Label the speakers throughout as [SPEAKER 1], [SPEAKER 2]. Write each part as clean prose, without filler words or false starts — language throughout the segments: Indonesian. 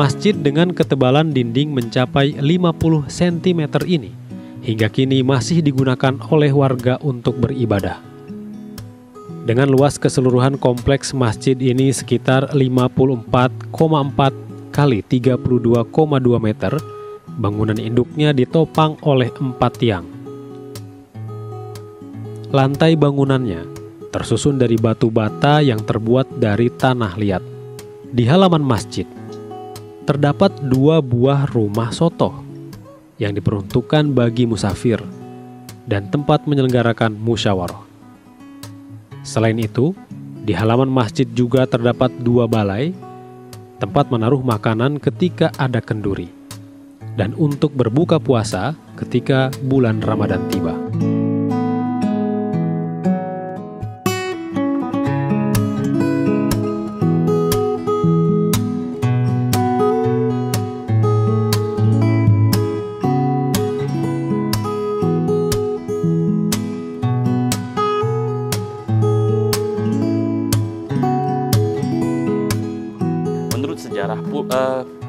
[SPEAKER 1] Masjid dengan ketebalan dinding mencapai 50 cm ini hingga kini masih digunakan oleh warga untuk beribadah. Dengan luas keseluruhan kompleks masjid ini sekitar 54,4 kali 32,2 meter, bangunan induknya ditopang oleh 4 tiang. Lantai bangunannya tersusun dari batu bata yang terbuat dari tanah liat. Di halaman masjid terdapat 2 buah rumah soto yang diperuntukkan bagi musafir dan tempat menyelenggarakan musyawarah. Selain itu, di halaman masjid juga terdapat 2 balai, tempat menaruh makanan ketika ada kenduri, dan untuk berbuka puasa ketika bulan Ramadan tiba.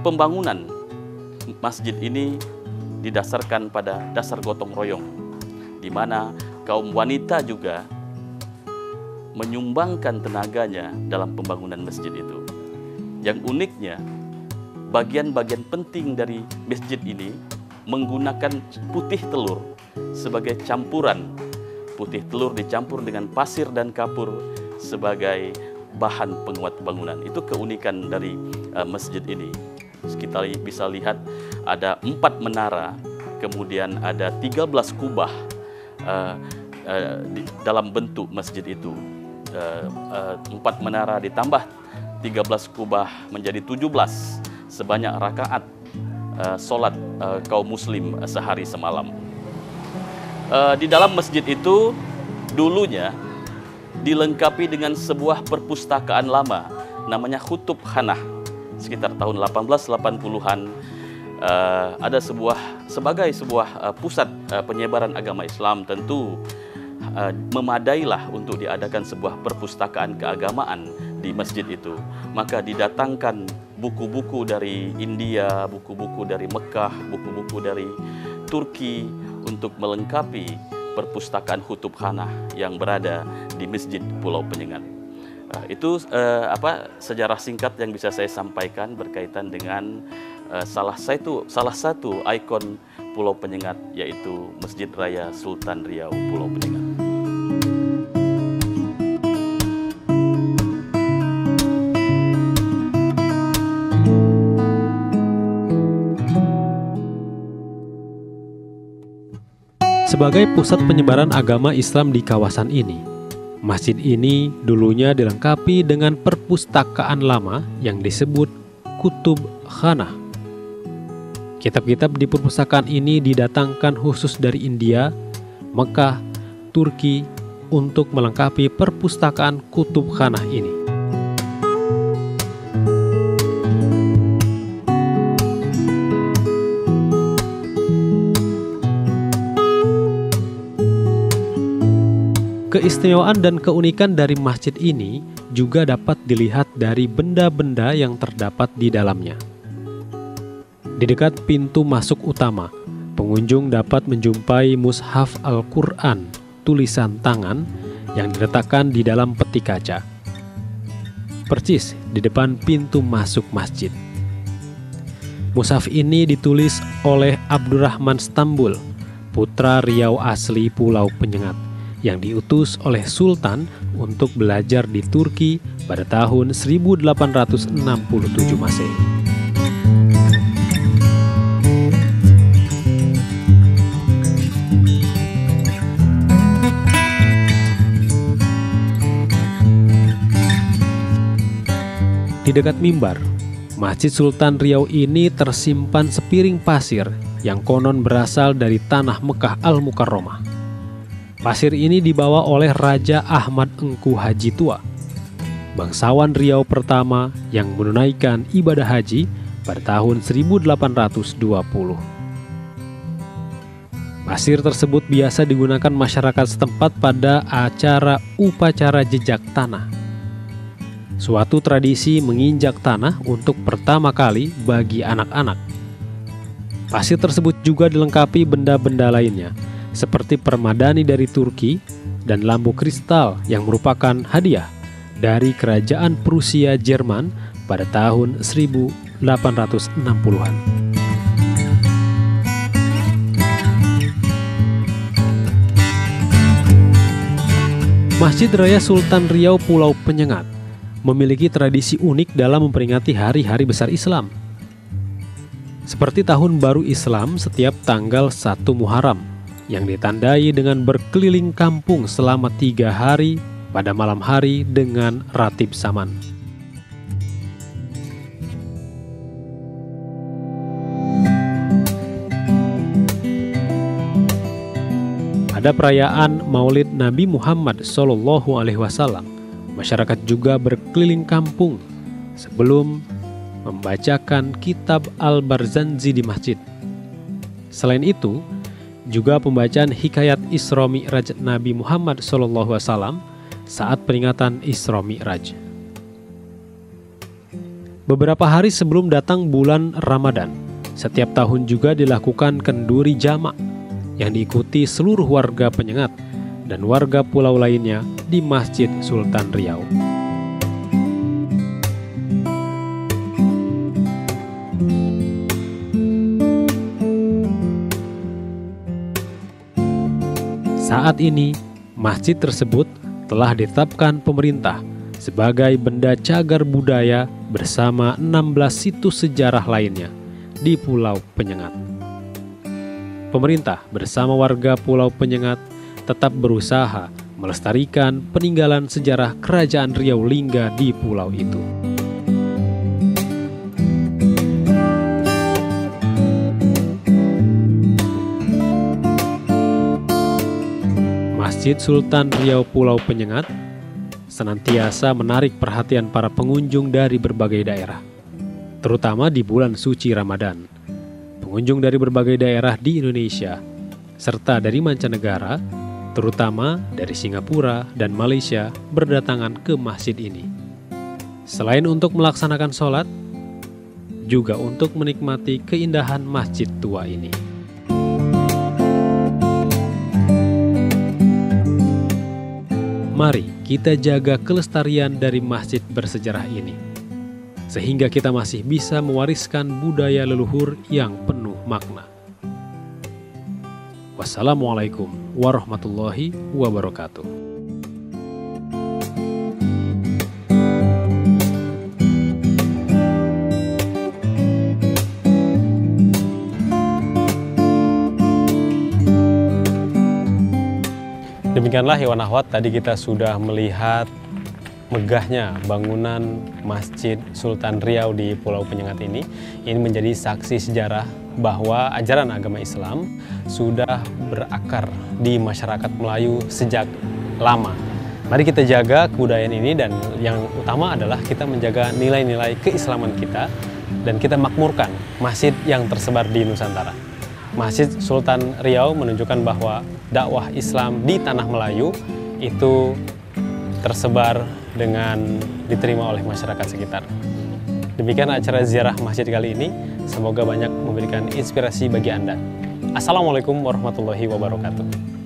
[SPEAKER 2] Pembangunan masjid ini didasarkan pada dasar gotong royong, di mana kaum wanita juga menyumbangkan tenaganya dalam pembangunan masjid itu. Yang uniknya, bagian-bagian penting dari masjid ini menggunakan putih telur sebagai campuran. Putih telur dicampur dengan pasir dan kapur sebagai bahan penguat bangunan. Itu keunikan dari masjid ini. Kita bisa lihat ada 4 menara, kemudian ada 13 kubah dalam bentuk masjid itu. 4 menara ditambah 13 kubah menjadi 17, sebanyak rakaat sholat kaum muslim sehari semalam. Di dalam masjid itu dulunya dilengkapi dengan sebuah perpustakaan lama, namanya Kutub Khanah. Sekitar tahun 1880-an ada sebagai sebuah pusat penyebaran agama Islam, tentu memadailah untuk diadakan sebuah perpustakaan keagamaan di masjid itu. Maka didatangkan buku-buku dari India, buku-buku dari Mekah, buku-buku dari Turki untuk melengkapi perpustakaan Kutub Khanah yang berada di Masjid Pulau Penyengat. Itu sejarah singkat yang bisa saya sampaikan berkaitan dengan salah satu ikon Pulau Penyengat, yaitu Masjid Raya Sultan Riau Pulau Penyengat.
[SPEAKER 1] Sebagai pusat penyebaran agama Islam di kawasan ini, masjid ini dulunya dilengkapi dengan perpustakaan lama yang disebut Kutub Khanah. Kitab-kitab di perpustakaan ini didatangkan khusus dari India, Mekah, Turki untuk melengkapi perpustakaan Kutub Khanah ini. Keistimewaan dan keunikan dari masjid ini juga dapat dilihat dari benda-benda yang terdapat di dalamnya. Di dekat pintu masuk utama, pengunjung dapat menjumpai mushaf Al-Quran tulisan tangan yang diletakkan di dalam peti kaca, persis di depan pintu masuk masjid. Mushaf ini ditulis oleh Abdurrahman Stambul, putra Riau asli Pulau Penyengat, yang diutus oleh Sultan untuk belajar di Turki pada tahun 1867 Masehi. Di dekat mimbar, Masjid Sultan Riau ini tersimpan sepiring pasir yang konon berasal dari tanah Mekah Al-Mukarramah. Pasir ini dibawa oleh Raja Ahmad Engku Haji Tua, bangsawan Riau pertama yang menunaikan ibadah haji pada tahun 1820. Pasir tersebut biasa digunakan masyarakat setempat pada acara upacara jejak tanah. suatu tradisi menginjak tanah untuk pertama kali bagi anak-anak. Pasir tersebut juga dilengkapi benda-benda lainnya, seperti permadani dari Turki dan lampu kristal yang merupakan hadiah dari kerajaan Prusia Jerman pada tahun 1860-an. Masjid Raya Sultan Riau Pulau Penyengat memiliki tradisi unik dalam memperingati hari-hari besar Islam. Seperti Tahun Baru Islam setiap tanggal 1 Muharram, yang ditandai dengan berkeliling kampung selama 3 hari pada malam hari dengan ratib saman. Pada perayaan Maulid Nabi Muhammad SAW, masyarakat juga berkeliling kampung sebelum membacakan kitab Al-Barzanji di masjid. Selain itu, juga pembacaan hikayat Isra Mi'raj Nabi Muhammad SAW saat peringatan Isra Mi'raj. Beberapa hari sebelum datang bulan Ramadan, setiap tahun juga dilakukan kenduri jamak yang diikuti seluruh warga Penyengat dan warga pulau lainnya di Masjid Sultan Riau. Saat ini, masjid tersebut telah ditetapkan pemerintah sebagai benda cagar budaya bersama 16 situs sejarah lainnya di Pulau Penyengat. Pemerintah bersama warga Pulau Penyengat tetap berusaha melestarikan peninggalan sejarah Kerajaan Riau Lingga di pulau itu. Masjid Sultan Riau Pulau Penyengat senantiasa menarik perhatian para pengunjung dari berbagai daerah, terutama di bulan suci Ramadan. Pengunjung dari berbagai daerah di Indonesia, serta dari mancanegara, terutama dari Singapura dan Malaysia, berdatangan ke masjid ini. Selain untuk melaksanakan sholat, juga untuk menikmati keindahan masjid tua ini. Mari kita jaga kelestarian dari masjid bersejarah ini, sehingga kita masih bisa mewariskan budaya leluhur yang penuh makna. Wassalamualaikum warahmatullahi wabarakatuh. Demikianlah Iwan Ahwat, tadi kita sudah melihat megahnya bangunan Masjid Sultan Riau di Pulau Penyengat ini. Ini menjadi saksi sejarah bahwa ajaran agama Islam sudah berakar di masyarakat Melayu sejak lama. Mari kita jaga kebudayaan ini, dan yang utama adalah kita menjaga nilai-nilai keislaman kita dan kita makmurkan masjid yang tersebar di Nusantara. Masjid Sultan Riau menunjukkan bahwa dakwah Islam di tanah Melayu itu tersebar dengan diterima oleh masyarakat sekitar. Demikian acara ziarah masjid kali ini. Semoga banyak memberikan inspirasi bagi Anda. Assalamualaikum warahmatullahi wabarakatuh.